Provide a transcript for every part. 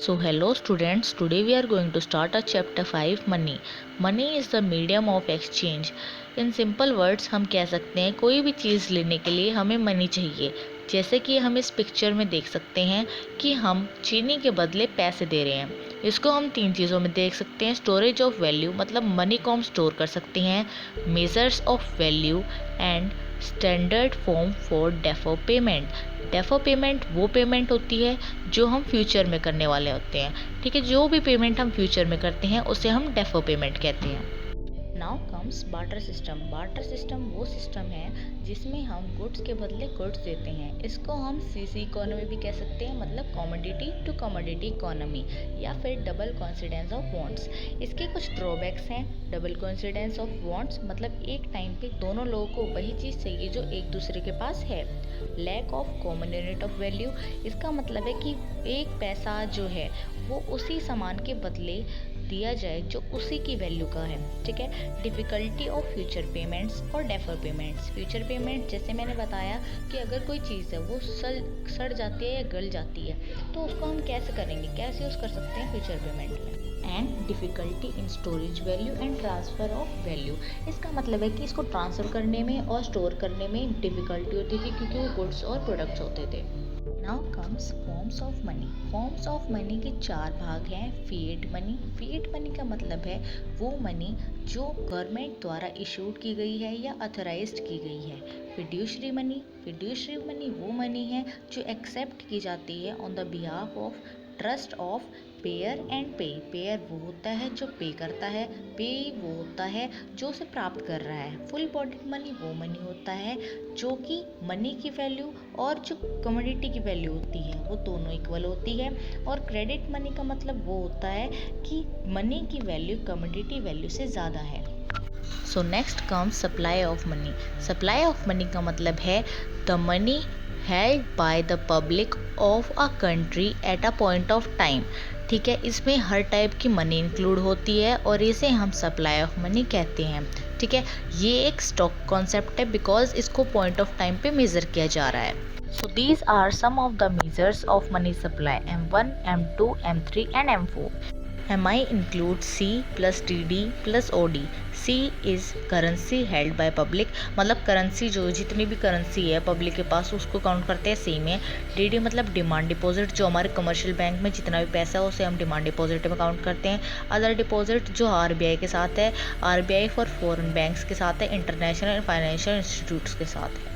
So hello students, today we are going to start a chapter 5 money. Money is the medium of exchange. In simple words हम कह सकते हैं कोई भी चीज़ लेने के लिए हमें मनी चाहिए। जैसे कि हम इस पिक्चर में देख सकते हैं कि हम चीनी के बदले पैसे दे रहे हैं। इसको हम तीन चीज़ों में देख सकते हैं। स्टोरेज ऑफ वैल्यू मतलब मनी को हम स्टोर कर सकते हैं, measures of value and standard form for Dafoe payment. Dafoe payment वो पेमेंट होती है जो हम फ्यूचर में करने वाले होते हैं। ठीक है, जो भी पेमेंट हम फ्यूचर में करते हैं उसे हम डेफो पेमेंट कहते हैं। Now comes barter system. Barter system वो सिस्टम है जिसमें हम गुड्स के बदले गुड्स देते हैं। इसको हम सीसी इकोनॉमी भी कह सकते हैं, मतलब कमोडिटी टू कमोडिटी इकोनॉमी, या फिर डबल कोइंसिडेंस ऑफ वांट्स। इसके कुछ ड्रॉबैक्स हैं। डबल कोइंसिडेंस ऑफ वांट्स मतलब एक टाइम पे दोनों लोगों को वही चीज़ चाहिए जो एक दूसरे के पास है। Lack of common unit of value, इसका मतलब है कि एक पैसा जो है वो उसी सामान के बदले दिया जाए जो उसी की वैल्यू का है। ठीक है। डिफ़िकल्टी ऑफ फ्यूचर पेमेंट्स और डेफर पेमेंट्स। फ्यूचर पेमेंट जैसे मैंने बताया कि अगर कोई चीज़ है वो सड़ जाती है या गल जाती है तो उसको हम कैसे करेंगे, कैसे यूज़ कर सकते हैं फ्यूचर पेमेंट में। And difficulty in storage value and transfer of value, इसका मतलब है कि इसको ट्रांसफ़र करने में और स्टोर करने में डिफ़िकल्टी होती थी क्योंकि वो गुड्स और प्रोडक्ट्स होते थे। Now comes forms of money. Forms of money के चार भाग हैं। Fiat money. फिएट मनी का मतलब है वो मनी जो गवर्नमेंट द्वारा इशूड की गई है या अथोराइज्ड की गई है। Fiduciary money. फिड्यूशरी मनी वो मनी है जो एक्सेप्ट की जाती है on the behalf of trust of pair and पे। पेयर वो होता है जो पे करता है, पे वो होता है जो उसे प्राप्त कर रहा है। फुल बॉडी मनी वो मनी होता है जो कि मनी की वैल्यू और जो कमोडिटी की वैल्यू होती है वो दोनों इक्वल होती है। और क्रेडिट मनी का मतलब वो होता है कि मनी की वैल्यू कमोडिटी वैल्यू से ज़्यादा है। So next comes supply of money. Supply of money का मतलब है the money held by the public of a country at a point of time। ठीक है, इसमें हर टाइप की मनी इंक्लूड होती है और इसे हम सप्लाई ऑफ मनी कहते हैं। ठीक है, ये एक स्टॉक कॉन्सेप्ट है बिकॉज इसको पॉइंट ऑफ टाइम पे मेज़र किया जा रहा है। So these are some of the measures of money supply: M1, M2, M3 and M4. MI includes C plus TD plus OD. C is currency held by public, मतलब currency जो जितनी भी currency है public के पास उसको count करते हैं सी में। DD मतलब डिमांड डिपॉजिट, जो हमारे कमर्शियल बैंक में जितना भी पैसा है उसे हम डिमांड डिपॉजिट में काउंट करते हैं। अदर डिपॉजिट जो RBI के साथ है, RBI फॉर फॉरेन बैंक्स के साथ है, इंटरनेशनल फाइनेंशियल इंस्टीट्यूट्स के साथ है।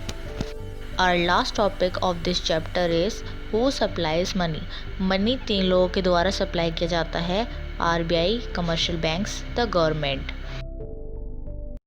Our last topic of this chapter is who supplies money. Money तीन लोगों के द्वारा सप्लाई किया जाता है: RBI, commercial banks, the government.